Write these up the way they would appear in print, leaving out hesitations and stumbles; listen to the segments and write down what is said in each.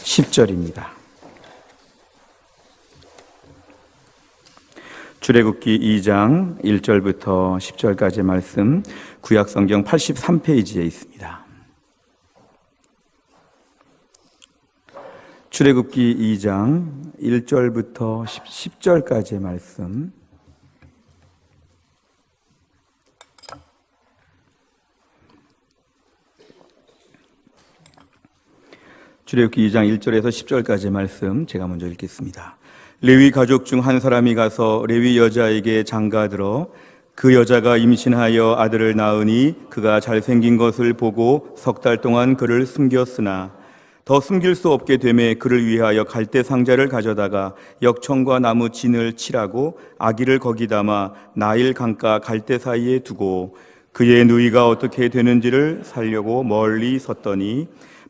10절입니다. 출애굽기 2장 1절부터 10절까지의 말씀, 구약성경 83페이지에 있습니다. 출애굽기 2장 1절부터 10절까지의 말씀, 출애굽기 2장 1절에서 10절까지의 말씀 제가 먼저 읽겠습니다. 레위 가족 중 한 사람이 가서 레위 여자에게 장가들어 그 여자가 임신하여 아들을 낳으니 그가 잘생긴 것을 보고 3달 동안 그를 숨겼으나 더 숨길 수 없게 되매 그를 위하여 갈대 상자를 가져다가 역청과 나무 진을 칠하고 아기를 거기 담아 나일 강가 갈대 사이에 두고 그의 누이가 어떻게 되는지를 살려고 멀리 섰더니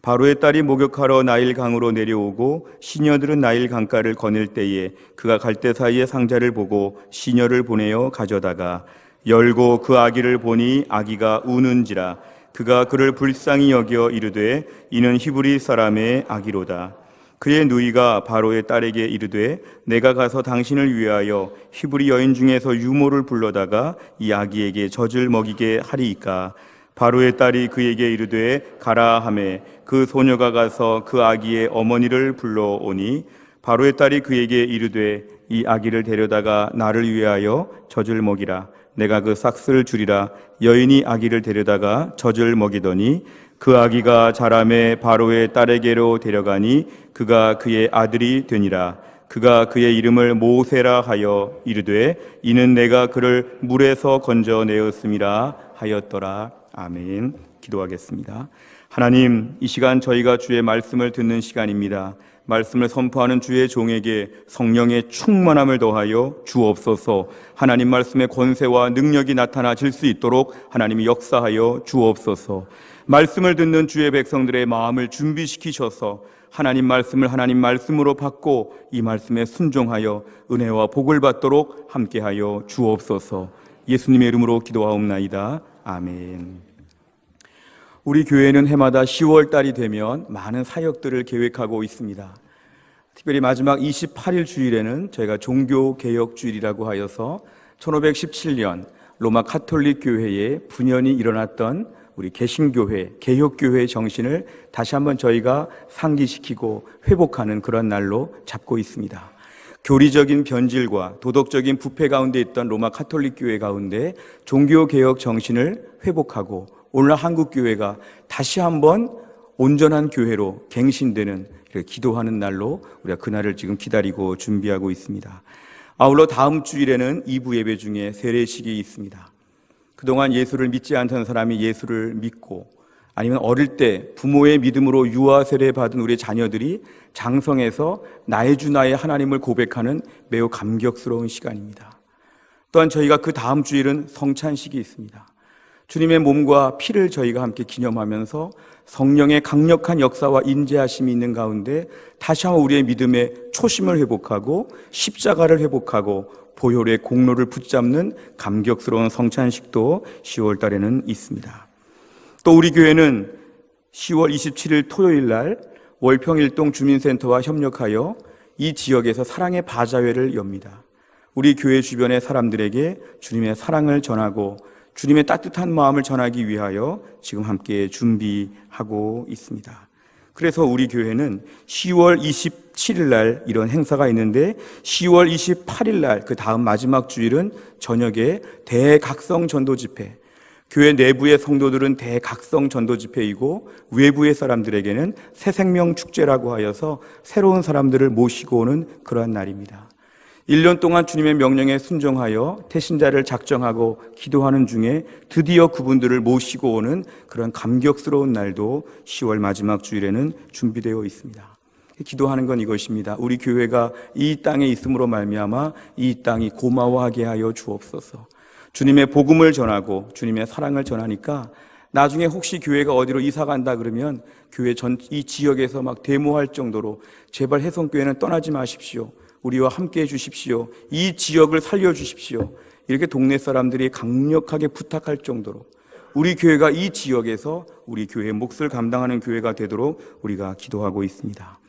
바로의 딸이 목욕하러 나일 강으로 내려오고 시녀들은 나일 강가를 거닐 때에 그가 갈대 사이에 상자를 보고 시녀를 보내어 가져다가 열고 그 아기를 보니 아기가 우는지라 그가 그를 불쌍히 여겨 이르되 이는 히브리 사람의 아기로다. 그의 누이가 바로의 딸에게 이르되 내가 가서 당신을 위하여 히브리 여인 중에서 유모를 불러다가 이 아기에게 젖을 먹이게 하리이까. 바로의 딸이 그에게 이르되 가라 하매 그 소녀가 가서 그 아기의 어머니를 불러오니 바로의 딸이 그에게 이르되 이 아기를 데려다가 나를 위하여 젖을 먹이라. 내가 그 삭슬 주리라. 여인이 아기를 데려다가 젖을 먹이더니 그 아기가 자라매 바로의 딸에게로 데려가니 그가 그의 아들이 되니라. 그가 그의 이름을 모세라 하여 이르되 이는 내가 그를 물에서 건져내었음이라 하였더라. 아멘. 기도하겠습니다. 하나님, 이 시간 저희가 주의 말씀을 듣는 시간입니다. 말씀을 선포하는 주의 종에게 성령의 충만함을 더하여 주옵소서. 하나님 말씀의 권세와 능력이 나타나질 수 있도록 하나님이 역사하여 주옵소서. 말씀을 듣는 주의 백성들의 마음을 준비시키셔서 하나님 말씀을 하나님 말씀으로 받고 이 말씀에 순종하여 은혜와 복을 받도록 함께하여 주옵소서. 예수님의 이름으로 기도하옵나이다. 아멘. 우리 교회는 해마다 10월 달이 되면 많은 사역들을 계획하고 있습니다. 특별히 마지막 28일 주일에는 저희가 종교개혁주일이라고 하여서 1517년 로마 카톨릭 교회에 분연이 일어났던 우리 개신교회, 개혁교회의 정신을 다시 한번 저희가 상기시키고 회복하는 그런 날로 잡고 있습니다. 교리적인 변질과 도덕적인 부패 가운데 있던 로마 카톨릭 교회 가운데 종교개혁 정신을 회복하고 오늘날 한국교회가 다시 한번 온전한 교회로 갱신되는 기도하는 날로 우리가 그날을 지금 기다리고 준비하고 있습니다. 아울러 다음 주일에는 2부 예배 중에 세례식이 있습니다. 그동안 예수를 믿지 않던 사람이 예수를 믿고 아니면 어릴 때 부모의 믿음으로 유아 세례 받은 우리 자녀들이 장성해서 나의 주 나의 하나님을 고백하는 매우 감격스러운 시간입니다. 또한 저희가 그 다음 주일은 성찬식이 있습니다. 주님의 몸과 피를 저희가 함께 기념하면서 성령의 강력한 역사와 인재하심이 있는 가운데 다시 한번 우리의 믿음의 초심을 회복하고 십자가를 회복하고 보혈의 공로를 붙잡는 감격스러운 성찬식도 10월 달에는 있습니다. 또 우리 교회는 10월 27일 토요일 날 월평일동 주민센터와 협력하여 이 지역에서 사랑의 바자회를 엽니다. 우리 교회 주변의 사람들에게 주님의 사랑을 전하고 주님의 따뜻한 마음을 전하기 위하여 지금 함께 준비하고 있습니다. 그래서 우리 교회는 10월 27일 날 이런 행사가 있는데 10월 28일 날 그 다음 마지막 주일은 저녁에 대각성 전도 집회, 교회 내부의 성도들은 대각성 전도 집회이고 외부의 사람들에게는 새 생명 축제라고 하여서 새로운 사람들을 모시고 오는 그러한 날입니다. 1년 동안 주님의 명령에 순종하여 태신자를 작정하고 기도하는 중에 드디어 그분들을 모시고 오는 그런 감격스러운 날도 10월 마지막 주일에는 준비되어 있습니다. 기도하는 건 이것입니다. 우리 교회가 이 땅에 있음으로 말미암아 이 땅이 고마워하게 하여 주옵소서. 주님의 복음을 전하고 주님의 사랑을 전하니까 나중에 혹시 교회가 어디로 이사 간다 그러면 교회 이 지역에서 막 데모할 정도로 제발 해성교회는 떠나지 마십시오. 우리와 함께 해주십시오. 이 지역을 살려주십시오. 이렇게 동네 사람들이 강력하게 부탁할 정도로 우리 교회가 이 지역에서 우리 교회의 몫을 감당하는 교회가 되도록 우리가 기도하고 있습니다.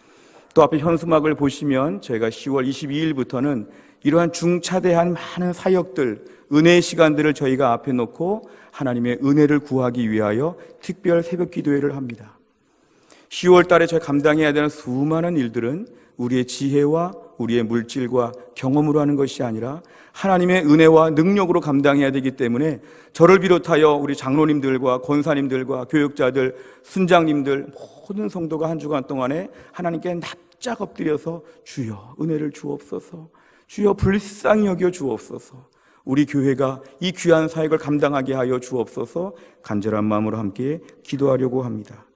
또 앞에 현수막을 보시면 저희가 10월 22일부터는 이러한 중차대한 많은 사역들, 은혜의 시간들을 저희가 앞에 놓고 하나님의 은혜를 구하기 위하여 특별 새벽 기도회를 합니다. 10월 달에 저희 감당해야 되는 수많은 일들은 우리의 지혜와 우리의 물질과 경험으로 하는 것이 아니라 하나님의 은혜와 능력으로 감당해야 되기 때문에 저를 비롯하여 우리 장로님들과 권사님들과 교육자들, 순장님들 모든 성도가 한 주간 동안에 하나님께 납작 엎드려서 주여 은혜를 주옵소서, 주여 불쌍히 여겨 주옵소서, 우리 교회가 이 귀한 사역을 감당하게 하여 주옵소서 간절한 마음으로 함께 기도하려고 합니다.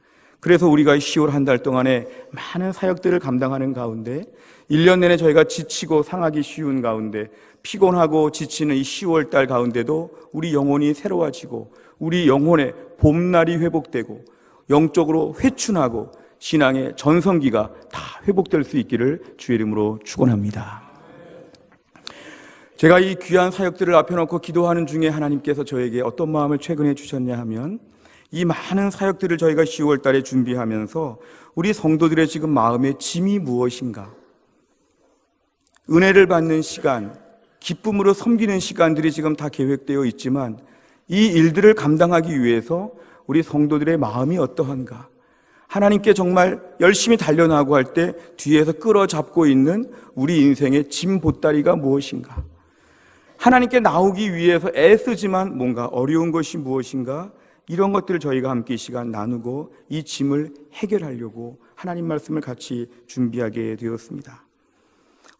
그래서 우리가 10월 한 달 동안에 많은 사역들을 감당하는 가운데 1년 내내 저희가 지치고 상하기 쉬운 가운데 피곤하고 지치는 이 10월 달 가운데도 우리 영혼이 새로워지고 우리 영혼의 봄날이 회복되고 영적으로 회춘하고 신앙의 전성기가 다 회복될 수 있기를 주의 이름으로 축원합니다. 제가 이 귀한 사역들을 앞에 놓고 기도하는 중에 하나님께서 저에게 어떤 마음을 최근에 주셨냐 하면 이 많은 사역들을 저희가 10월 달에 준비하면서 우리 성도들의 지금 마음의 짐이 무엇인가? 은혜를 받는 시간, 기쁨으로 섬기는 시간들이 지금 다 계획되어 있지만 이 일들을 감당하기 위해서 우리 성도들의 마음이 어떠한가? 하나님께 정말 열심히 달려나가고 할 때 뒤에서 끌어잡고 있는 우리 인생의 짐 보따리가 무엇인가? 하나님께 나오기 위해서 애쓰지만 뭔가 어려운 것이 무엇인가? 이런 것들을 저희가 함께 이 시간 나누고 이 짐을 해결하려고 하나님 말씀을 같이 준비하게 되었습니다.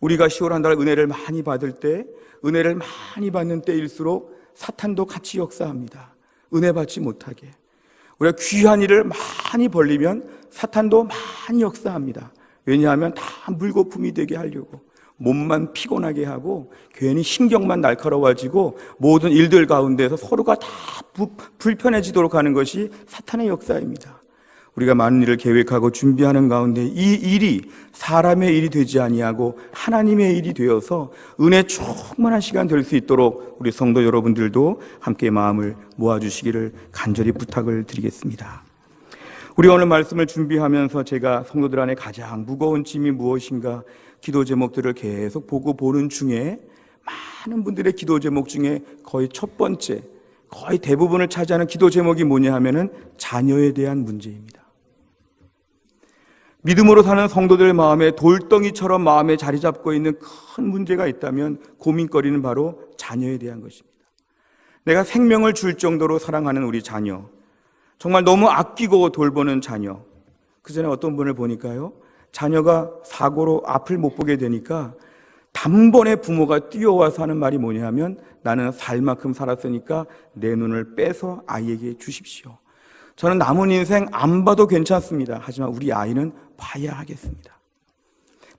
우리가 10월 한 달 은혜를 많이 받을 때, 은혜를 많이 받는 때일수록 사탄도 같이 역사합니다. 은혜 받지 못하게. 우리가 귀한 일을 많이 벌리면 사탄도 많이 역사합니다. 왜냐하면 다 물거품이 되게 하려고, 몸만 피곤하게 하고 괜히 신경만 날카로워지고 모든 일들 가운데서 서로가 다 불편해지도록 하는 것이 사탄의 역사입니다. 우리가 많은 일을 계획하고 준비하는 가운데 이 일이 사람의 일이 되지 아니하고 하나님의 일이 되어서 은혜 충만한 시간 될 수 있도록 우리 성도 여러분들도 함께 마음을 모아주시기를 간절히 부탁을 드리겠습니다. 우리 오늘 말씀을 준비하면서 제가 성도들 안에 가장 무거운 짐이 무엇인가 기도 제목들을 계속 보고 보는 중에 많은 분들의 기도 제목 중에 거의 첫 번째, 거의 대부분을 차지하는 기도 제목이 뭐냐 하면은 자녀에 대한 문제입니다. 믿음으로 사는 성도들 마음에 돌덩이처럼 마음에 자리 잡고 있는 큰 문제가 있다면 고민거리는 바로 자녀에 대한 것입니다. 내가 생명을 줄 정도로 사랑하는 우리 자녀, 정말 너무 아끼고 돌보는 자녀. 그 전에 어떤 분을 보니까요, 자녀가 사고로 앞을 못 보게 되니까 단번에 부모가 뛰어와서 하는 말이 뭐냐면 나는 살 만큼 살았으니까 내 눈을 빼서 아이에게 주십시오. 저는 남은 인생 안 봐도 괜찮습니다. 하지만 우리 아이는 봐야 하겠습니다.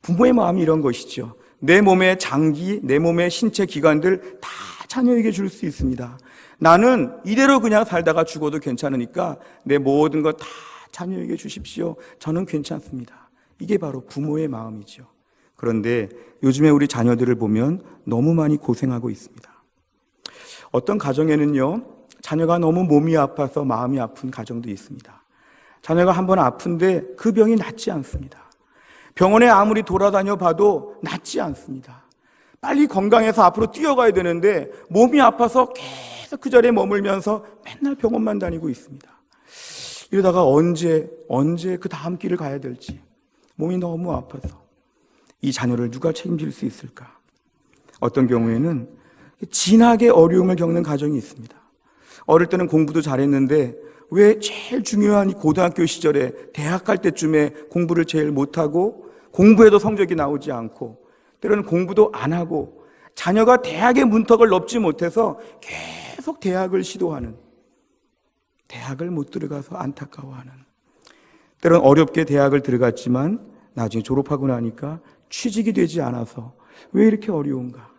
부모의 마음이 이런 것이죠. 내 몸의 장기, 내 몸의 신체 기관들 다 자녀에게 줄 수 있습니다. 나는 이대로 그냥 살다가 죽어도 괜찮으니까 내 모든 것 다 자녀에게 주십시오. 저는 괜찮습니다. 이게 바로 부모의 마음이죠. 그런데 요즘에 우리 자녀들을 보면 너무 많이 고생하고 있습니다. 어떤 가정에는요, 자녀가 너무 몸이 아파서 마음이 아픈 가정도 있습니다. 자녀가 한번 아픈데 그 병이 낫지 않습니다. 병원에 아무리 돌아다녀 봐도 낫지 않습니다. 빨리 건강해서 앞으로 뛰어가야 되는데 몸이 아파서 계속 그 자리에 머물면서 맨날 병원만 다니고 있습니다. 이러다가 언제 그 다음 길을 가야 될지, 몸이 너무 아파서 이 자녀를 누가 책임질 수 있을까? 어떤 경우에는 진하게 어려움을 겪는 가정이 있습니다. 어릴 때는 공부도 잘했는데 왜 제일 중요한 이 고등학교 시절에 대학 갈 때쯤에 공부를 제일 못하고 공부해도 성적이 나오지 않고 때로는 공부도 안 하고 자녀가 대학의 문턱을 넘지 못해서 계속 대학을 시도하는, 대학을 못 들어가서 안타까워하는, 때로는 어렵게 대학을 들어갔지만 나중에 졸업하고 나니까 취직이 되지 않아서 왜 이렇게 어려운가?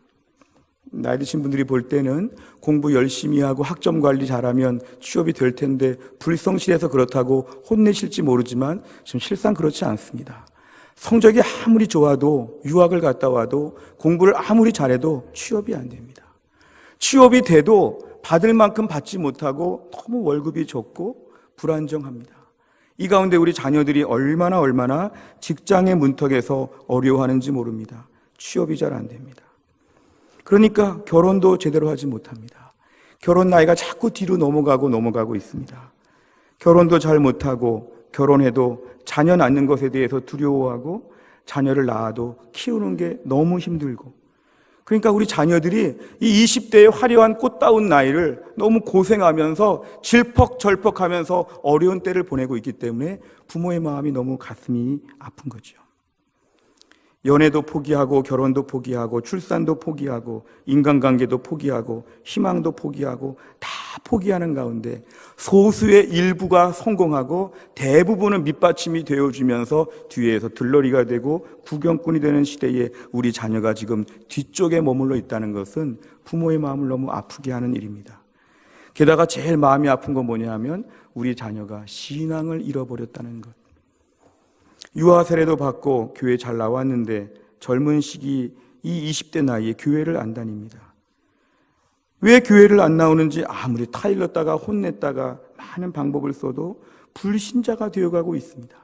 나이 드신 분들이 볼 때는 공부 열심히 하고 학점 관리 잘하면 취업이 될 텐데 불성실해서 그렇다고 혼내실지 모르지만 지금 실상 그렇지 않습니다. 성적이 아무리 좋아도 유학을 갔다 와도 공부를 아무리 잘해도 취업이 안 됩니다. 취업이 돼도 받을 만큼 받지 못하고 너무 월급이 적고 불안정합니다. 이 가운데 우리 자녀들이 얼마나 직장의 문턱에서 어려워하는지 모릅니다. 취업이 잘 안 됩니다. 그러니까 결혼도 제대로 하지 못합니다. 결혼 나이가 자꾸 뒤로 넘어가고 있습니다. 결혼도 잘 못하고 결혼해도 자녀 낳는 것에 대해서 두려워하고 자녀를 낳아도 키우는 게 너무 힘들고, 그러니까 우리 자녀들이 이 20대의 화려한 꽃다운 나이를 너무 고생하면서 질퍽절퍽하면서 어려운 때를 보내고 있기 때문에 부모의 마음이 너무 가슴이 아픈 거죠. 연애도 포기하고 결혼도 포기하고 출산도 포기하고 인간관계도 포기하고 희망도 포기하고 다 포기하는 가운데 소수의 일부가 성공하고 대부분은 밑받침이 되어주면서 뒤에서 들러리가 되고 구경꾼이 되는 시대에 우리 자녀가 지금 뒤쪽에 머물러 있다는 것은 부모의 마음을 너무 아프게 하는 일입니다. 게다가 제일 마음이 아픈 건 뭐냐 하면 우리 자녀가 신앙을 잃어버렸다는 것. 유아 세례도 받고 교회 잘 나왔는데 젊은 시기 이 20대 나이에 교회를 안 다닙니다. 왜 교회를 안 나오는지 아무리 타일렀다가 혼냈다가 많은 방법을 써도 불신자가 되어가고 있습니다.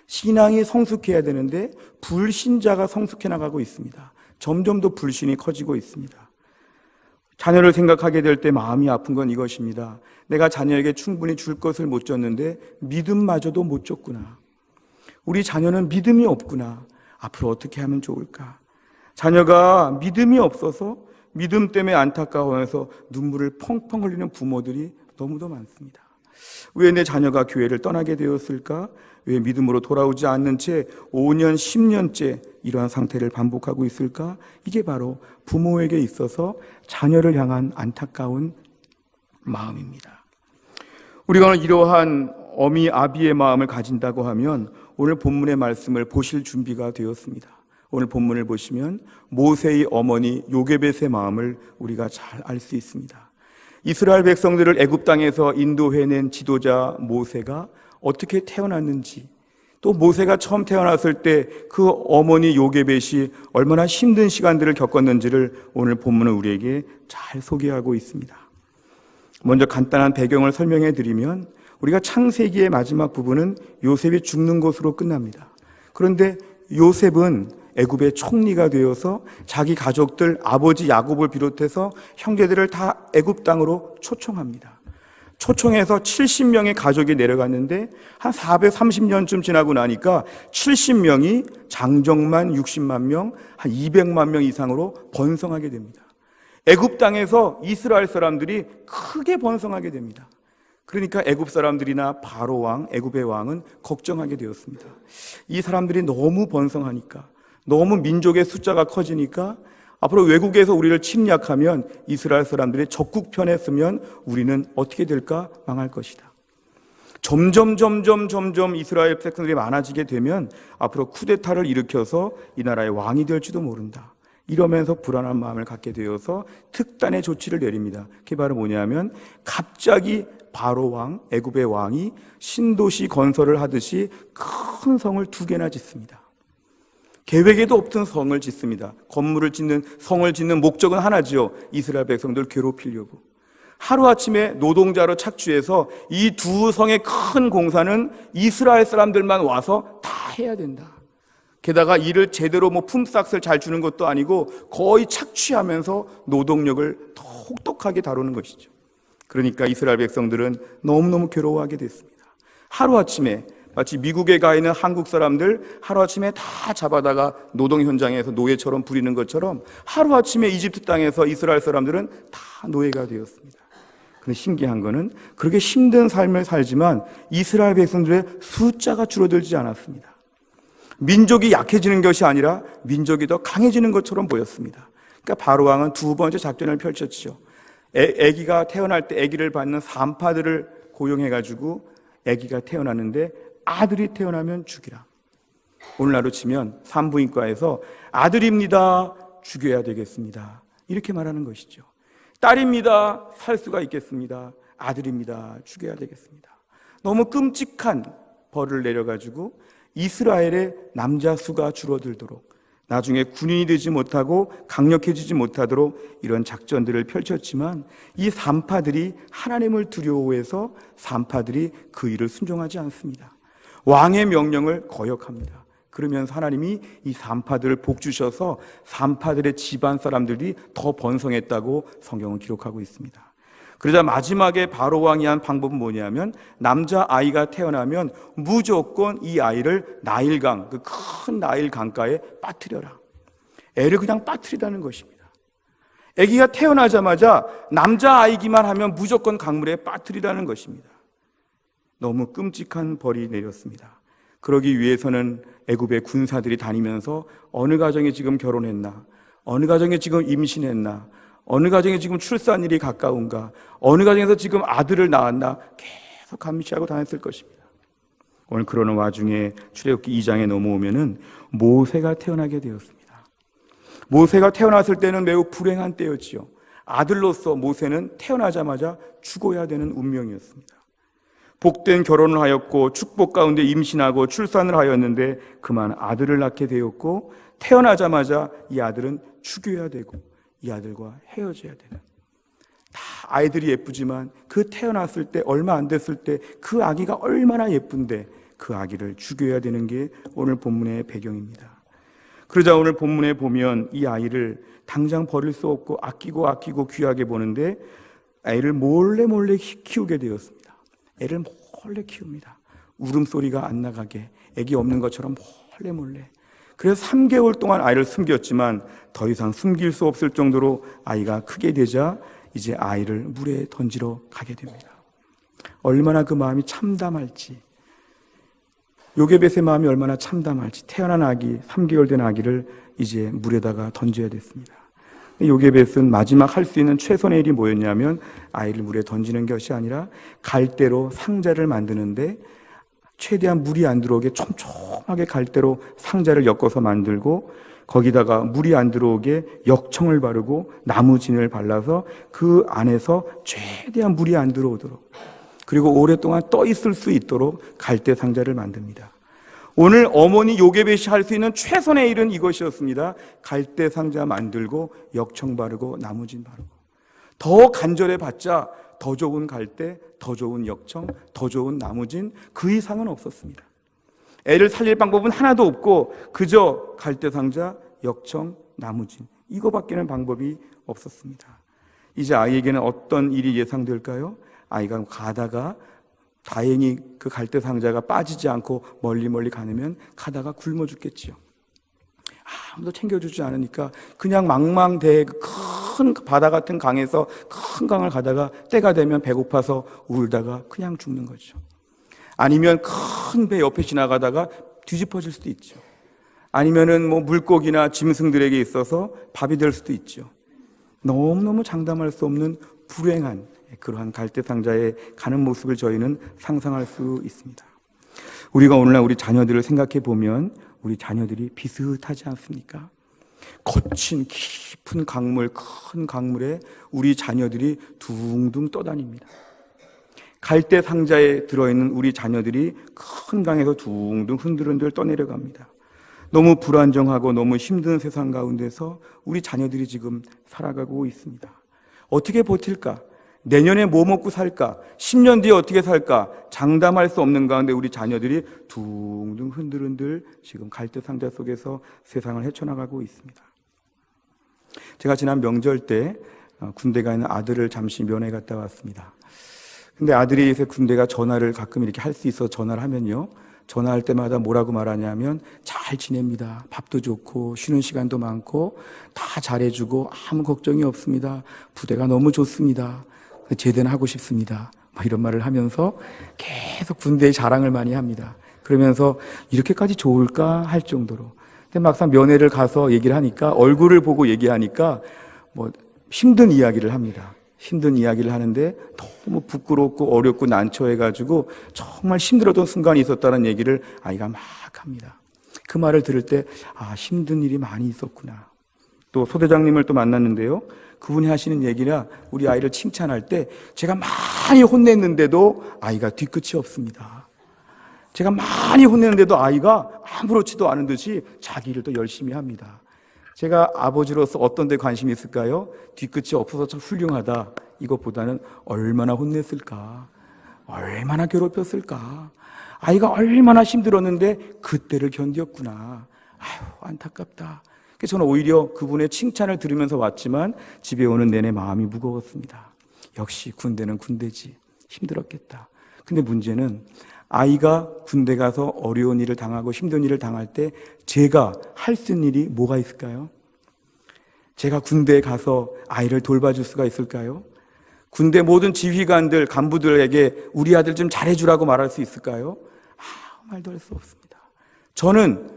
신앙이 성숙해야 되는데 불신자가 성숙해 나가고 있습니다. 점점 더 불신이 커지고 있습니다. 자녀를 생각하게 될 때 마음이 아픈 건 이것입니다. 내가 자녀에게 충분히 줄 것을 못 줬는데 믿음마저도 못 줬구나. 우리 자녀는 믿음이 없구나. 앞으로 어떻게 하면 좋을까? 자녀가 믿음이 없어서 믿음 때문에 안타까워해서 눈물을 펑펑 흘리는 부모들이 너무도 많습니다. 왜 내 자녀가 교회를 떠나게 되었을까? 왜 믿음으로 돌아오지 않는 채 5년, 10년째 이러한 상태를 반복하고 있을까? 이게 바로 부모에게 있어서 자녀를 향한 안타까운 마음입니다. 우리가 이러한 어미 아비의 마음을 가진다고 하면 오늘 본문의 말씀을 보실 준비가 되었습니다. 오늘 본문을 보시면 모세의 어머니 요게벳의 마음을 우리가 잘 알 수 있습니다. 이스라엘 백성들을 애굽 땅에서 인도해낸 지도자 모세가 어떻게 태어났는지, 또 모세가 처음 태어났을 때 그 어머니 요게벳이 얼마나 힘든 시간들을 겪었는지를 오늘 본문은 우리에게 잘 소개하고 있습니다. 먼저 간단한 배경을 설명해 드리면 우리가 창세기의 마지막 부분은 요셉이 죽는 것으로 끝납니다. 그런데 요셉은 애굽의 총리가 되어서 자기 가족들, 아버지 야곱을 비롯해서 형제들을 다 애굽 땅으로 초청합니다. 초청해서 70명의 가족이 내려갔는데 한 430년쯤 지나고 나니까 70명이 장정만 60만 명, 한 200만 명 이상으로 번성하게 됩니다. 애굽 땅에서 이스라엘 사람들이 크게 번성하게 됩니다. 그러니까 애굽 사람들이나 바로 왕, 애굽의 왕은 걱정하게 되었습니다. 이 사람들이 너무 번성하니까, 너무 민족의 숫자가 커지니까 앞으로 외국에서 우리를 침략하면 이스라엘 사람들이 적국 편에 서면 우리는 어떻게 될까? 망할 것이다. 점점 이스라엘 백성들이 많아지게 되면 앞으로 쿠데타를 일으켜서 이 나라의 왕이 될지도 모른다. 이러면서 불안한 마음을 갖게 되어서 특단의 조치를 내립니다. 그게 바로 뭐냐면 갑자기 바로 왕, 애굽의 왕이 신도시 건설을 하듯이 큰 성을 2개나 짓습니다. 계획에도 없던 성을 짓습니다. 성을 짓는 목적은 하나죠. 이스라엘 백성들 괴롭히려고. 하루아침에 노동자로 착취해서 이 2 성의 큰 공사는 이스라엘 사람들만 와서 다 해야 된다. 게다가 일을 제대로 품삯을 잘 주는 것도 아니고 거의 착취하면서 노동력을 더 혹독하게 다루는 것이죠. 그러니까 이스라엘 백성들은 너무너무 괴로워하게 됐습니다. 하루아침에 마치 미국에 가 있는 한국 사람들 하루아침에 다 잡아다가 노동 현장에서 노예처럼 부리는 것처럼 하루아침에 이집트 땅에서 이스라엘 사람들은 다 노예가 되었습니다. 그런데 신기한 거는 그렇게 힘든 삶을 살지만 이스라엘 백성들의 숫자가 줄어들지 않았습니다. 민족이 약해지는 것이 아니라 민족이 더 강해지는 것처럼 보였습니다. 그러니까 바로 왕은 2번째 작전을 펼쳤죠. 아기가 태어날 때 아기를 받는 산파들을 고용해가지고 아기가 태어났는데 아들이 태어나면 죽이라. 오늘날로 치면 산부인과에서 아들입니다, 죽여야 되겠습니다, 이렇게 말하는 것이죠. 딸입니다, 살 수가 있겠습니다, 아들입니다, 죽여야 되겠습니다. 너무 끔찍한 벌을 내려가지고 이스라엘의 남자 수가 줄어들도록, 나중에 군인이 되지 못하고 강력해지지 못하도록 이런 작전들을 펼쳤지만 이 산파들이 하나님을 두려워해서 산파들이 그 일을 순종하지 않습니다. 왕의 명령을 거역합니다. 그러면서 하나님이 이 산파들을 복 주셔서 산파들의 집안 사람들이 더 번성했다고 성경은 기록하고 있습니다. 그러자 마지막에 바로 왕이 한 방법은 뭐냐면 남자 아이가 태어나면 무조건 이 아이를 나일강, 그 큰 나일 강가에 빠뜨려라. 애를 그냥 빠뜨리라는 것입니다. 아기가 태어나자마자 남자 아이기만 하면 무조건 강물에 빠뜨리라는 것입니다. 너무 끔찍한 벌이 내렸습니다. 그러기 위해서는 애굽의 군사들이 다니면서 어느 가정에 지금 결혼했나, 어느 가정에 지금 임신했나, 어느 가정에 지금 출산일이 가까운가, 어느 가정에서 지금 아들을 낳았나 계속 감시하고 다녔을 것입니다. 오늘 그러는 와중에 출애굽기 2장에 넘어오면은 모세가 태어나게 되었습니다. 모세가 태어났을 때는 매우 불행한 때였지요. 아들로서 모세는 태어나자마자 죽어야 되는 운명이었습니다. 복된 결혼을 하였고 축복 가운데 임신하고 출산을 하였는데 그만 아들을 낳게 되었고 태어나자마자 이 아들은 죽여야 되고 이 아들과 헤어져야 되는, 다 아이들이 예쁘지만 그 태어났을 때 얼마 안 됐을 때 그 아기가 얼마나 예쁜데 그 아기를 죽여야 되는 게 오늘 본문의 배경입니다. 그러자 오늘 본문에 보면 이 아이를 당장 버릴 수 없고 아끼고 귀하게 보는데 아이를 몰래 키우게 되었습니다. 애를 몰래 키웁니다. 울음소리가 안 나가게 애기 없는 것처럼 몰래. 그래서 3개월 동안 아이를 숨겼지만 더 이상 숨길 수 없을 정도로 아이가 크게 되자 이제 아이를 물에 던지러 가게 됩니다. 얼마나 그 마음이 참담할지, 요게벳의 마음이 얼마나 참담할지, 태어난 아기, 3개월 된 아기를 이제 물에다가 던져야 됐습니다. 요게벳은 마지막 할 수 있는 최선의 일이 뭐였냐면 아이를 물에 던지는 것이 아니라 갈대로 상자를 만드는데 최대한 물이 안 들어오게 촘촘하게 갈대로 상자를 엮어서 만들고 거기다가 물이 안 들어오게 역청을 바르고 나무진을 발라서 그 안에서 최대한 물이 안 들어오도록, 그리고 오랫동안 떠 있을 수 있도록 갈대 상자를 만듭니다. 오늘 어머니 요게벳이 할 수 있는 최선의 일은 이것이었습니다. 갈대 상자 만들고 역청 바르고 나무진 바르고. 더 간절해 봤자 더 좋은 갈대, 더 좋은 역청, 더 좋은 나무진, 그 이상은 없었습니다. 애를 살릴 방법은 하나도 없고 그저 갈대 상자, 역청, 나무진, 이거밖에는 방법이 없었습니다. 이제 아이에게는 어떤 일이 예상될까요? 아이가 가다가 다행히 그 갈대 상자가 빠지지 않고 멀리 가면 가다가 굶어 죽겠지요. 아무도 챙겨주지 않으니까 그냥 망망대해 큰 바다 같은 강에서 큰 강을 가다가 때가 되면 배고파서 울다가 그냥 죽는 거죠. 아니면 큰 배 옆에 지나가다가 뒤집어질 수도 있죠. 아니면은 뭐 물고기나 짐승들에게 있어서 밥이 될 수도 있죠. 너무너무 장담할 수 없는 불행한 그러한 갈대 상자에 가는 모습을 저희는 상상할 수 있습니다. 우리가 오늘날 우리 자녀들을 생각해 보면 우리 자녀들이 비슷하지 않습니까? 거친 깊은 강물, 큰 강물에 우리 자녀들이 둥둥 떠다닙니다. 갈대 상자에 들어있는 우리 자녀들이 큰 강에서 둥둥 흔들흔들 떠내려갑니다. 너무 불안정하고 너무 힘든 세상 가운데서 우리 자녀들이 지금 살아가고 있습니다. 어떻게 버틸까? 내년에 뭐 먹고 살까? 10년 뒤에 어떻게 살까? 장담할 수 없는 가운데 우리 자녀들이 둥둥 흔들흔들 지금 갈대 상자 속에서 세상을 헤쳐나가고 있습니다. 제가 지난 명절 때 군대 가 있는 아들을 잠시 면회 갔다 왔습니다. 근데 아들이 요새 군대가 전화를 가끔 이렇게 할 수 있어 전화를 하면요, 전화할 때마다 뭐라고 말하냐면 잘 지냅니다. 밥도 좋고 쉬는 시간도 많고 다 잘해주고 아무 걱정이 없습니다. 부대가 너무 좋습니다. 제대는 하고 싶습니다. 이런 말을 하면서 계속 군대의 자랑을 많이 합니다. 그러면서 이렇게까지 좋을까 할 정도로. 근데 막상 면회를 가서 얘기를 하니까, 얼굴을 보고 얘기하니까 뭐 힘든 이야기를 합니다. 힘든 이야기를 하는데 너무 부끄럽고 어렵고 난처해가지고 정말 힘들었던 순간이 있었다는 얘기를 아이가 막 합니다. 그 말을 들을 때 힘든 일이 많이 있었구나. 또 소대장님을 또 만났는데요, 그분이 하시는 얘기라 우리 아이를 칭찬할 때 제가 많이 혼냈는데도 아이가 뒤끝이 없습니다. 제가 많이 혼냈는데도 아이가 아무렇지도 않은 듯이 자기 일을 또 열심히 합니다. 제가 아버지로서 어떤 데 관심이 있을까요? 뒤끝이 없어서 참 훌륭하다, 이것보다는 얼마나 혼냈을까, 얼마나 괴롭혔을까, 아이가 얼마나 힘들었는데 그때를 견뎠구나. 아유, 안타깝다. 그래서 저는 오히려 그분의 칭찬을 들으면서 왔지만 집에 오는 내내 마음이 무거웠습니다. 역시 군대는 군대지. 힘들었겠다. 근데 문제는 아이가 군대 가서 어려운 일을 당하고 힘든 일을 당할 때 제가 할 수 있는 일이 뭐가 있을까요? 제가 군대에 가서 아이를 돌봐줄 수가 있을까요? 군대 모든 지휘관들, 간부들에게 우리 아들 좀 잘해주라고 말할 수 있을까요? 아무 말도 할 수 없습니다. 저는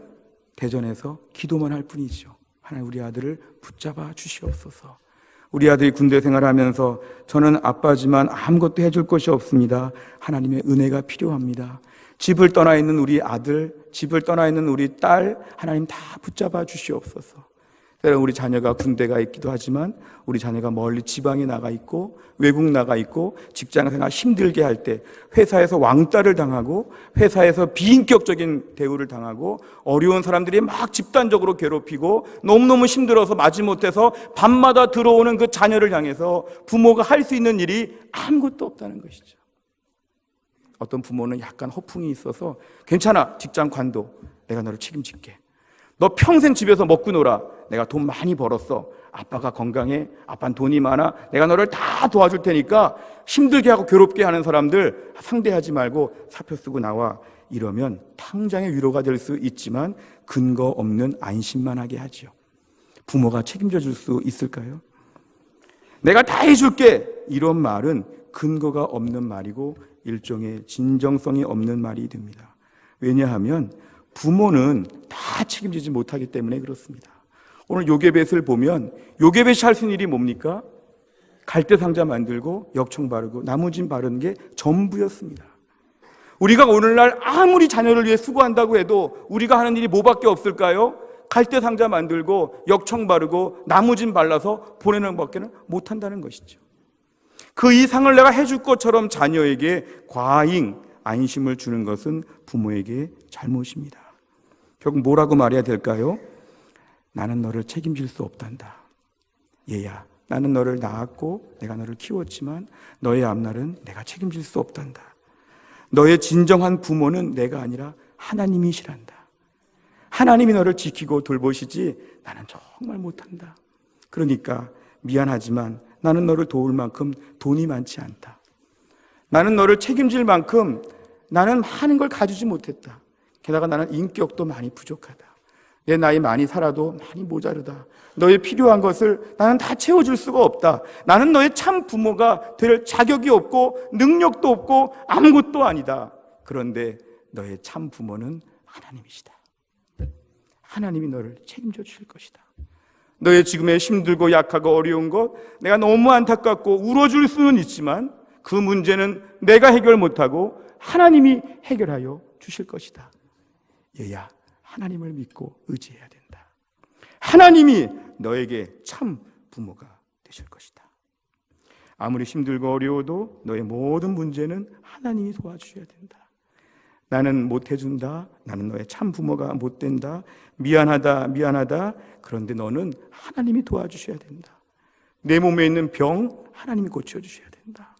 대전에서 기도만 할 뿐이죠. 하나님, 우리 아들을 붙잡아 주시옵소서. 우리 아들이 군대 생활하면서 저는 아빠지만 아무것도 해줄 것이 없습니다. 하나님의 은혜가 필요합니다. 집을 떠나 있는 우리 아들, 집을 떠나 있는 우리 딸, 하나님 다 붙잡아 주시옵소서. 때로는 우리 자녀가 군대가 있기도 하지만 우리 자녀가 멀리 지방에 나가 있고 외국 나가 있고 직장생활 힘들게 할 때 회사에서 왕따를 당하고 회사에서 비인격적인 대우를 당하고 어려운 사람들이 막 집단적으로 괴롭히고 너무너무 힘들어서 마지못해서 밤마다 들어오는 그 자녀를 향해서 부모가 할 수 있는 일이 아무것도 없다는 것이죠. 어떤 부모는 약간 허풍이 있어서 괜찮아, 직장 관둬, 내가 너를 책임질게. 너 평생 집에서 먹고 놀아. 내가 돈 많이 벌었어. 아빠가 건강해. 아빠는 돈이 많아. 내가 너를 다 도와줄 테니까 힘들게 하고 괴롭게 하는 사람들 상대하지 말고 사표 쓰고 나와. 이러면 당장의 위로가 될 수 있지만 근거 없는 안심만 하게 하지요. 부모가 책임져 줄 수 있을까요? 내가 다 해줄게. 이런 말은 근거가 없는 말이고 일종의 진정성이 없는 말이 됩니다. 왜냐하면 부모는 다 책임지지 못하기 때문에 그렇습니다. 오늘 요게벳을 보면 요게벳이 할 수 있는 일이 뭡니까? 갈대상자 만들고 역청 바르고 나무진 바르는 게 전부였습니다. 우리가 오늘날 아무리 자녀를 위해 수고한다고 해도 우리가 하는 일이 뭐밖에 없을까요? 갈대상자 만들고 역청 바르고 나무진 발라서 보내는 것밖에는 못한다는 것이죠. 그 이상을 내가 해줄 것처럼 자녀에게 과잉 안심을 주는 것은 부모에게 잘못입니다. 결국 뭐라고 말해야 될까요? 나는 너를 책임질 수 없단다. 얘야, 나는 너를 낳았고 내가 너를 키웠지만 너의 앞날은 내가 책임질 수 없단다. 너의 진정한 부모는 내가 아니라 하나님이시란다. 하나님이 너를 지키고 돌보시지 나는 정말 못한다. 그러니까 미안하지만 나는 너를 도울 만큼 돈이 많지 않다. 나는 너를 책임질 만큼 나는 많은 걸 가지지 못했다. 게다가 나는 인격도 많이 부족하다. 내 나이 많이 살아도 많이 모자르다. 너의 필요한 것을 나는 다 채워줄 수가 없다. 나는 너의 참 부모가 될 자격이 없고 능력도 없고 아무것도 아니다. 그런데 너의 참 부모는 하나님이시다. 하나님이 너를 책임져 주실 것이다. 너의 지금의 힘들고 약하고 어려운 것 내가 너무 안타깝고 울어줄 수는 있지만 그 문제는 내가 해결 못하고 하나님이 해결하여 주실 것이다. 얘야, 하나님을 믿고 의지해야 된다. 하나님이 너에게 참 부모가 되실 것이다. 아무리 힘들고 어려워도 너의 모든 문제는 하나님이 도와주셔야 된다. 나는 못해준다. 나는 너의 참 부모가 못된다. 미안하다. 그런데 너는 하나님이 도와주셔야 된다. 내 몸에 있는 병 하나님이 고쳐주셔야 된다.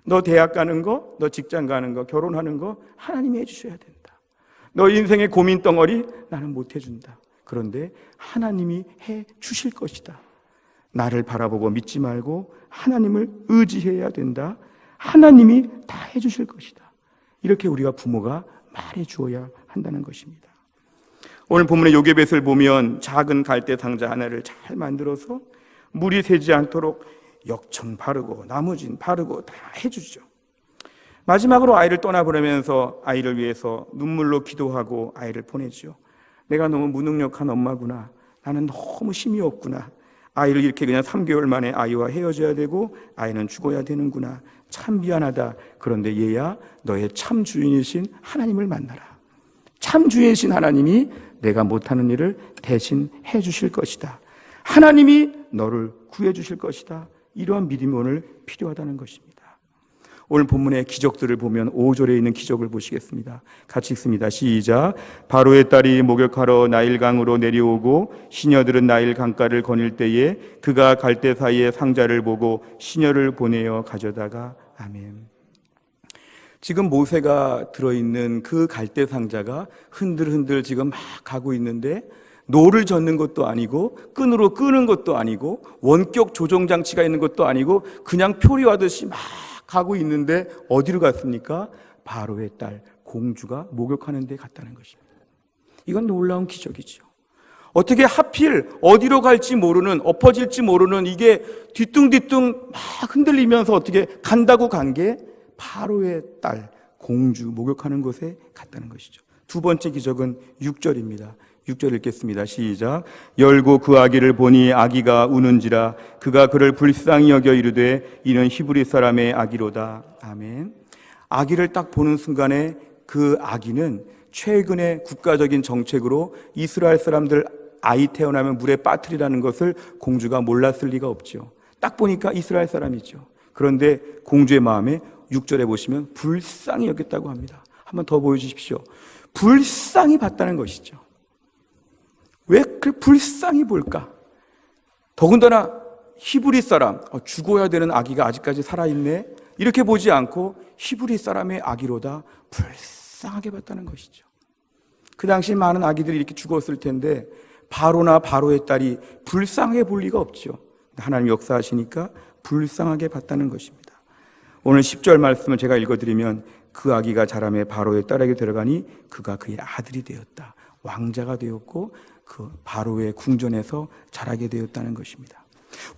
너 대학 가는 거, 너 직장 가는 거, 결혼하는 거 하나님이 해주셔야 된다. 너 인생의 고민 덩어리 나는 못 해준다. 그런데 하나님이 해 주실 것이다. 나를 바라보고 믿지 말고 하나님을 의지해야 된다. 하나님이 다 해주실 것이다. 이렇게 우리가 부모가 말해 주어야 한다는 것입니다. 오늘 본문의 요게벳을 보면 작은 갈대 상자 하나를 잘 만들어서 물이 새지 않도록 역청 바르고 나무진 바르고 다 해주죠. 마지막으로 아이를 떠나보내면서 아이를 위해서 눈물로 기도하고 아이를 보내죠. 내가 너무 무능력한 엄마구나. 나는 너무 힘이 없구나. 아이를 이렇게 그냥 3개월 만에 아이와 헤어져야 되고 아이는 죽어야 되는구나. 참 미안하다. 그런데 얘야, 너의 참 주인이신 하나님을 만나라. 참 주인이신 하나님이 내가 못하는 일을 대신 해주실 것이다. 하나님이 너를 구해주실 것이다. 이러한 믿음이 오늘 필요하다는 것입니다. 오늘 본문의 기적들을 보면 5절에 있는 기적을 보시겠습니다. 같이 읽습니다. 시작. 바로의 딸이 목욕하러 나일강으로 내려오고 시녀들은 나일 강가를 거닐 때에 그가 갈대 사이에 상자를 보고 시녀를 보내어 가져다가 아멘. 지금 모세가 들어있는 그 갈대 상자가 흔들흔들 지금 막 가고 있는데 노를 젓는 것도 아니고 끈으로 끄는 것도 아니고 원격 조종 장치가 있는 것도 아니고 그냥 표류하듯이 막 가고 있는데 어디로 갔습니까? 바로의 딸 공주가 목욕하는 데 갔다는 것입니다. 이건 놀라운 기적이죠. 어떻게 하필 어디로 갈지 모르는, 엎어질지 모르는 이게 뒤뚱뒤뚱 막 흔들리면서 어떻게 간다고 간 게 바로의 딸 공주 목욕하는 곳에 갔다는 것이죠. 두 번째 기적은 6절입니다. 6절 읽겠습니다. 시작. 열고 그 아기를 보니 아기가 우는지라 그가 그를 불쌍히 여겨 이르되 이는 히브리 사람의 아기로다. 아멘. 아기를 딱 보는 순간에 그 아기는 최근의 국가적인 정책으로 이스라엘 사람들 아이 태어나면 물에 빠뜨리라는 것을 공주가 몰랐을 리가 없죠. 딱 보니까 이스라엘 사람이죠. 그런데 공주의 마음에 6절에 보시면 불쌍히 여겼다고 합니다. 한번 더 보여주십시오. 불쌍히 봤다는 것이죠. 왜 그렇게 불쌍히 볼까? 더군다나 히브리 사람, 죽어야 되는 아기가 아직까지 살아있네, 이렇게 보지 않고 히브리 사람의 아기로다 불쌍하게 봤다는 것이죠. 그 당시 많은 아기들이 이렇게 죽었을 텐데 바로나 바로의 딸이 불쌍하게 볼 리가 없죠. 하나님 역사하시니까 불쌍하게 봤다는 것입니다. 오늘 10절 말씀을 제가 읽어드리면 그 아기가 자라매 바로의 딸에게 들어가니 그가 그의 아들이 되었다. 왕자가 되었고 그 바로의 궁전에서 자라게 되었다는 것입니다.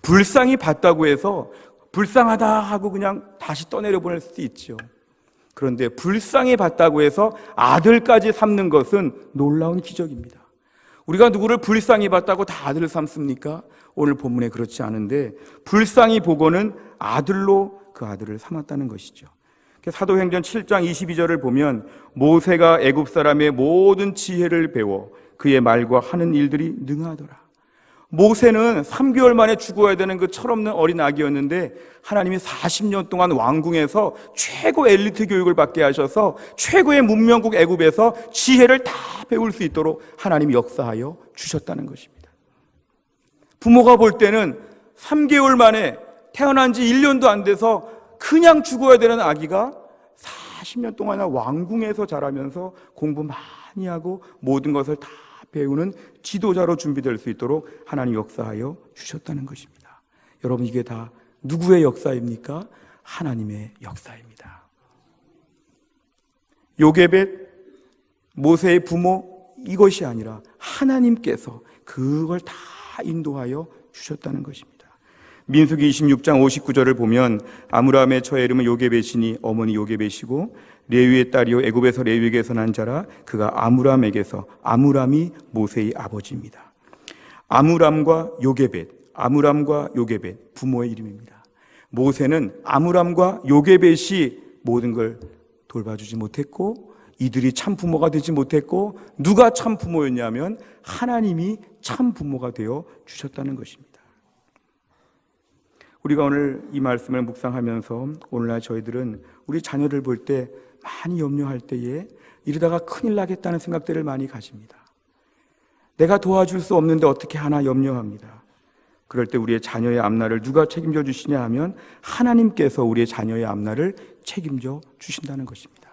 불쌍히 봤다고 해서 불쌍하다 하고 그냥 다시 떠내려 보낼 수도 있죠. 그런데 불쌍히 봤다고 해서 아들까지 삼는 것은 놀라운 기적입니다. 우리가 누구를 불쌍히 봤다고 다 아들을 삼습니까? 오늘 본문에 그렇지 않은데 불쌍히 보고는 아들로 그 아들을 삼았다는 것이죠. 사도행전 7장 22절을 보면 모세가 애굽 사람의 모든 지혜를 배워 그의 말과 하는 일들이 능하더라. 모세는 3개월 만에 죽어야 되는 그 철없는 어린 아기였는데 하나님이 40년 동안 왕궁에서 최고 엘리트 교육을 받게 하셔서 최고의 문명국 애굽에서 지혜를 다 배울 수 있도록 하나님이 역사하여 주셨다는 것입니다. 부모가 볼 때는 3개월 만에 태어난 지 1년도 안 돼서 그냥 죽어야 되는 아기가 40년 동안이나 왕궁에서 자라면서 공부 많이 하고 모든 것을 다 배우는 지도자로 준비될 수 있도록 하나님 역사하여 주셨다는 것입니다. 여러분, 이게 다 누구의 역사입니까? 하나님의 역사입니다. 요게벳, 모세의 부모, 이것이 아니라 하나님께서 그걸 다 인도하여 주셨다는 것입니다. 민수기 26장 59절을 보면 아므람의 처의 이름은 요게벳이니 어머니 요게벳이고 레위의 딸이요 애굽에서 레위에게서 난 자라 그가 아므람에게서, 아므람이 모세의 아버지입니다. 아므람과 요게벳 부모의 이름입니다. 모세는 아므람과 요게벳이 모든 걸 돌봐주지 못했고 이들이 참 부모가 되지 못했고 누가 참 부모였냐면 하나님이 참 부모가 되어 주셨다는 것입니다. 우리가 오늘 이 말씀을 묵상하면서 오늘날 저희들은 우리 자녀를 볼 때 많이 염려할 때에 이러다가 큰일 나겠다는 생각들을 많이 가집니다. 내가 도와줄 수 없는데 어떻게 하나 염려합니다. 그럴 때 우리의 자녀의 앞날을 누가 책임져 주시냐 하면 하나님께서 우리의 자녀의 앞날을 책임져 주신다는 것입니다.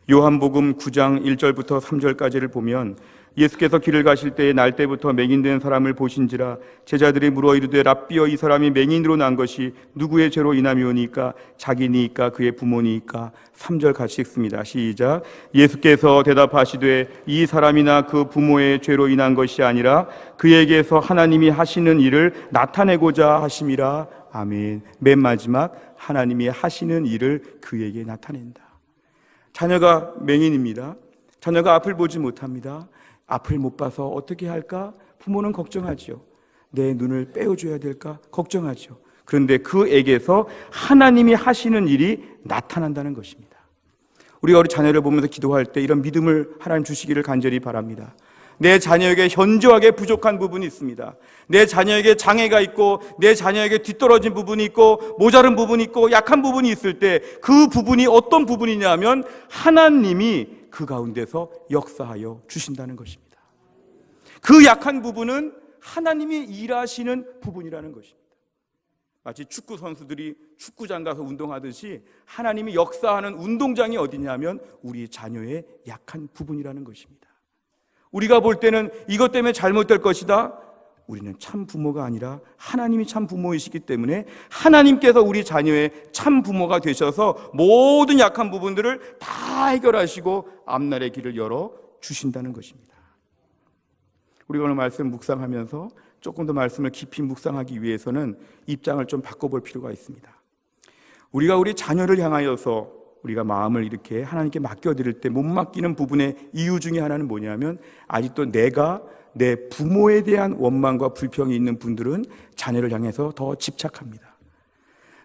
요한복음 9장 1절부터 3절까지를 보면 예수께서 길을 가실 때에 날 때부터 맹인된 사람을 보신지라 제자들이 물어 이르되 랍비여 이 사람이 맹인으로 난 것이 누구의 죄로 인함이오니까 자기니까 그의 부모니까. 3절 같이 읽습니다. 시작. 예수께서 대답하시되 이 사람이나 그 부모의 죄로 인한 것이 아니라 그에게서 하나님이 하시는 일을 나타내고자 하심이라. 아멘. 맨 마지막, 하나님이 하시는 일을 그에게 나타낸다. 자녀가 맹인입니다. 자녀가 앞을 보지 못합니다. 앞을 못 봐서 어떻게 할까? 부모는 걱정하죠. 내 눈을 빼어줘야 될까? 걱정하죠. 그런데 그에게서 하나님이 하시는 일이 나타난다는 것입니다. 우리가 우리 자녀를 보면서 기도할 때 이런 믿음을 하나님 주시기를 간절히 바랍니다. 내 자녀에게 현저하게 부족한 부분이 있습니다. 내 자녀에게 장애가 있고 내 자녀에게 뒤떨어진 부분이 있고 모자른 부분이 있고 약한 부분이 있을 때 그 부분이 어떤 부분이냐면 하나님이 그 가운데서 역사하여 주신다는 것입니다. 그 약한 부분은 하나님이 일하시는 부분이라는 것입니다. 마치 축구 선수들이 축구장 가서 운동하듯이 하나님이 역사하는 운동장이 어디냐면 우리 자녀의 약한 부분이라는 것입니다. 우리가 볼 때는 이것 때문에 잘못될 것이다. 우리는 참 부모가 아니라 하나님이 참 부모이시기 때문에 하나님께서 우리 자녀의 참 부모가 되셔서 모든 약한 부분들을 다 해결하시고 앞날의 길을 열어 주신다는 것입니다. 우리가 오늘 말씀 묵상하면서 조금 더 말씀을 깊이 묵상하기 위해서는 입장을 좀 바꿔볼 필요가 있습니다. 우리가 우리 자녀를 향하여서 우리가 마음을 이렇게 하나님께 맡겨드릴 때 못 맡기는 부분의 이유 중에 하나는 뭐냐면 아직도 내가 내 부모에 대한 원망과 불평이 있는 분들은 자녀를 향해서 더 집착합니다.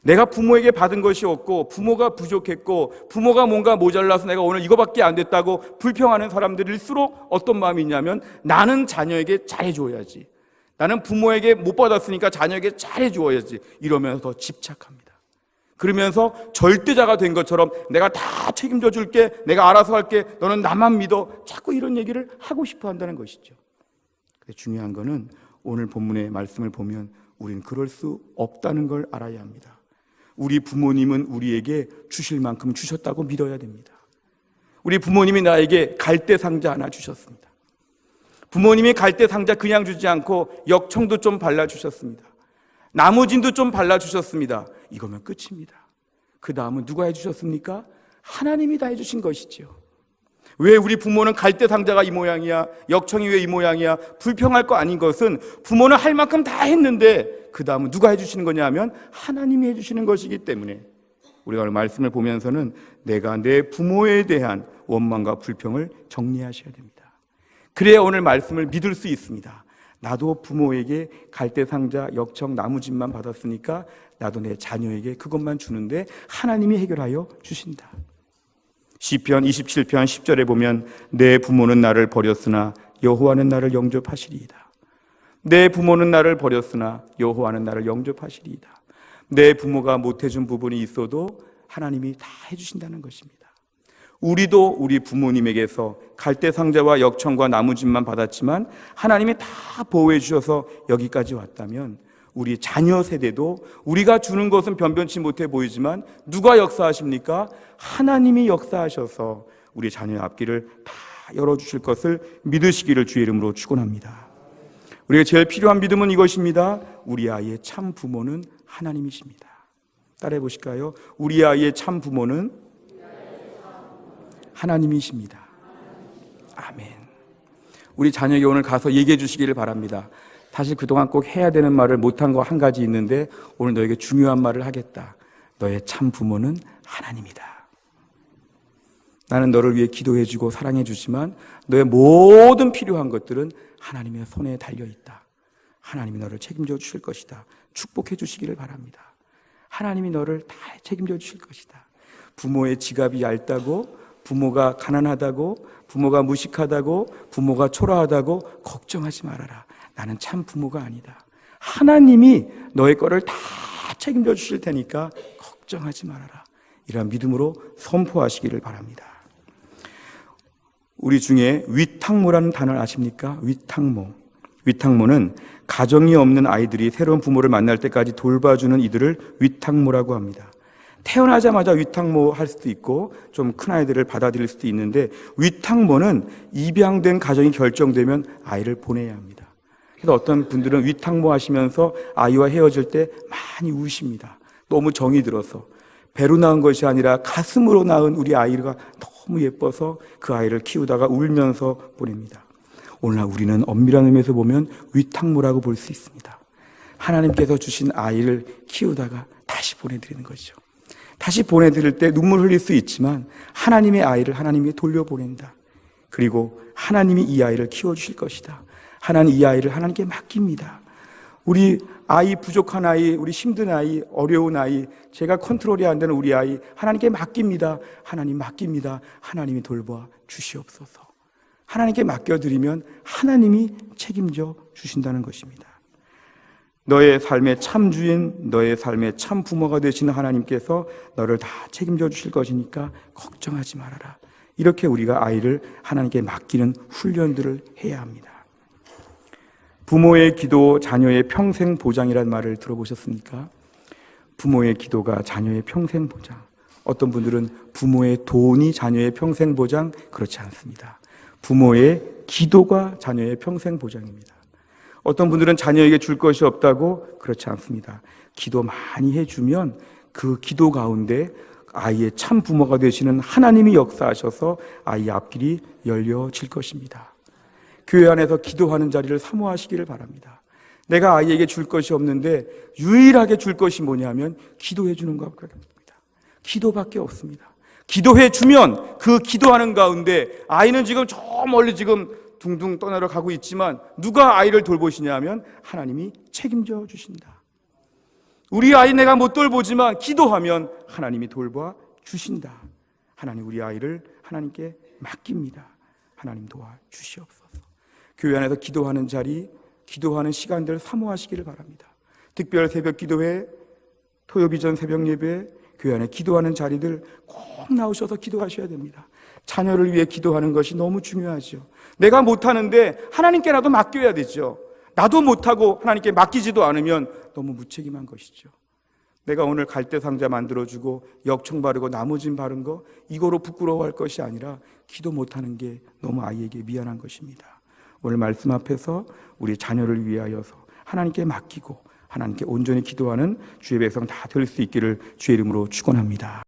내가 부모에게 받은 것이 없고 부모가 부족했고 부모가 뭔가 모자라서 내가 오늘 이거밖에 안 됐다고 불평하는 사람들일수록 어떤 마음이 있냐면 나는 자녀에게 잘해줘야지, 나는 부모에게 못 받았으니까 자녀에게 잘해줘야지, 이러면서 더 집착합니다. 그러면서 절대자가 된 것처럼 내가 다 책임져 줄게, 내가 알아서 할게, 너는 나만 믿어, 자꾸 이런 얘기를 하고 싶어 한다는 것이죠. 중요한 거는 오늘 본문의 말씀을 보면 우리는 그럴 수 없다는 걸 알아야 합니다. 우리 부모님은 우리에게 주실 만큼 주셨다고 믿어야 됩니다. 우리 부모님이 나에게 갈대 상자 하나 주셨습니다. 부모님이 갈대 상자 그냥 주지 않고 역청도 좀 발라주셨습니다. 나무진도 좀 발라주셨습니다. 이거면 끝입니다. 그 다음은 누가 해주셨습니까? 하나님이 다 해주신 것이죠. 왜 우리 부모는 갈대 상자가 이 모양이야, 역청이 왜 이 모양이야, 불평할 거 아닌 것은 부모는 할 만큼 다 했는데 그 다음은 누가 해주시는 거냐 하면 하나님이 해주시는 것이기 때문에 우리가 오늘 말씀을 보면서는 내가 내 부모에 대한 원망과 불평을 정리하셔야 됩니다. 그래야 오늘 말씀을 믿을 수 있습니다. 나도 부모에게 갈대 상자, 역청, 나무집만 받았으니까 나도 내 자녀에게 그것만 주는데 하나님이 해결하여 주신다. 시편 27편 10절에 보면 내 부모는 나를 버렸으나 여호와는 나를 영접하시리이다. 내 부모는 나를 버렸으나 여호와는 나를 영접하시리이다. 내 부모가 못해준 부분이 있어도 하나님이 다 해주신다는 것입니다. 우리도 우리 부모님에게서 갈대 상자와 역청과 나무집만 받았지만 하나님이 다 보호해 주셔서 여기까지 왔다면 우리 자녀 세대도 우리가 주는 것은 변변치 못해 보이지만 누가 역사하십니까? 하나님이 역사하셔서 우리 자녀의 앞길을 다 열어주실 것을 믿으시기를 주의 이름으로 축원합니다. 우리가 제일 필요한 믿음은 이것입니다. 우리 아이의 참 부모는 하나님이십니다. 따라해 보실까요? 우리 아이의 참 부모는 하나님이십니다. 아멘. 우리 자녀에게 오늘 가서 얘기해 주시기를 바랍니다. 사실 그동안 꼭 해야 되는 말을 못한 거 한 가지 있는데 오늘 너에게 중요한 말을 하겠다. 너의 참 부모는 하나님이다. 나는 너를 위해 기도해주고 사랑해주지만 너의 모든 필요한 것들은 하나님의 손에 달려있다. 하나님이 너를 책임져 주실 것이다. 축복해 주시기를 바랍니다. 하나님이 너를 다 책임져 주실 것이다. 부모의 지갑이 얇다고, 부모가 가난하다고, 부모가 무식하다고, 부모가 초라하다고 걱정하지 말아라. 나는 참 부모가 아니다. 하나님이 너의 거를 다 책임져 주실 테니까 걱정하지 말아라. 이런 믿음으로 선포하시기를 바랍니다. 우리 중에 위탁모라는 단어를 아십니까? 위탁모. 위탁모는 가정이 없는 아이들이 새로운 부모를 만날 때까지 돌봐주는 이들을 위탁모라고 합니다. 태어나자마자 위탁모 할 수도 있고 좀 큰 아이들을 받아들일 수도 있는데 위탁모는 입양된 가정이 결정되면 아이를 보내야 합니다. 그래서 어떤 분들은 위탁모 하시면서 아이와 헤어질 때 많이 우십니다. 너무 정이 들어서. 배로 낳은 것이 아니라 가슴으로 낳은 우리 아이가 너무 예뻐서 그 아이를 키우다가 울면서 보냅니다. 오늘날 우리는 엄밀한 의미에서 보면 위탁모라고 볼 수 있습니다. 하나님께서 주신 아이를 키우다가 다시 보내드리는 거죠. 다시 보내드릴 때 눈물 흘릴 수 있지만 하나님의 아이를 하나님께 돌려보낸다. 그리고 하나님이 이 아이를 키워주실 것이다. 하나님 이 아이를 하나님께 맡깁니다. 우리 아이, 부족한 아이, 우리 힘든 아이, 어려운 아이, 제가 컨트롤이 안 되는 우리 아이 하나님께 맡깁니다. 하나님 맡깁니다. 하나님이 돌봐 주시옵소서. 하나님께 맡겨드리면 하나님이 책임져 주신다는 것입니다. 너의 삶의 참 주인, 너의 삶의 참 부모가 되시는 하나님께서 너를 다 책임져 주실 것이니까 걱정하지 말아라. 이렇게 우리가 아이를 하나님께 맡기는 훈련들을 해야 합니다. 부모의 기도, 자녀의 평생 보장이라는 말을 들어보셨습니까? 부모의 기도가 자녀의 평생 보장. 어떤 분들은 부모의 돈이 자녀의 평생 보장, 그렇지 않습니다. 부모의 기도가 자녀의 평생 보장입니다. 어떤 분들은 자녀에게 줄 것이 없다고, 그렇지 않습니다. 기도 많이 해주면 그 기도 가운데 아이의 참 부모가 되시는 하나님이 역사하셔서 아이의 앞길이 열려질 것입니다. 교회 안에서 기도하는 자리를 사모하시기를 바랍니다. 내가 아이에게 줄 것이 없는데 유일하게 줄 것이 뭐냐면 기도해 주는 것밖에 없습니다. 기도밖에 없습니다. 기도해 주면 그 기도하는 가운데 아이는 지금 저 멀리 지금 둥둥 떠나러 가고 있지만 누가 아이를 돌보시냐 하면 하나님이 책임져 주신다. 우리 아이 내가 못 돌보지만 기도하면 하나님이 돌봐 주신다. 하나님 우리 아이를 하나님께 맡깁니다. 하나님 도와 주시옵소서. 교회 안에서 기도하는 자리, 기도하는 시간들 사모하시기를 바랍니다. 특별 새벽 기도회, 토요비전 새벽 예배, 교회 안에 기도하는 자리들 꼭 나오셔서 기도하셔야 됩니다. 자녀를 위해 기도하는 것이 너무 중요하죠. 내가 못하는데 하나님께라도 맡겨야 되죠. 나도 못하고 하나님께 맡기지도 않으면 너무 무책임한 것이죠. 내가 오늘 갈대 상자 만들어주고 역청 바르고 나무진 바른 거 이거로 부끄러워할 것이 아니라 기도 못하는 게 너무 아이에게 미안한 것입니다. 오늘 말씀 앞에서 우리 자녀를 위하여서 하나님께 맡기고 하나님께 온전히 기도하는 주의 백성 다 될 수 있기를 주의 이름으로 축원합니다.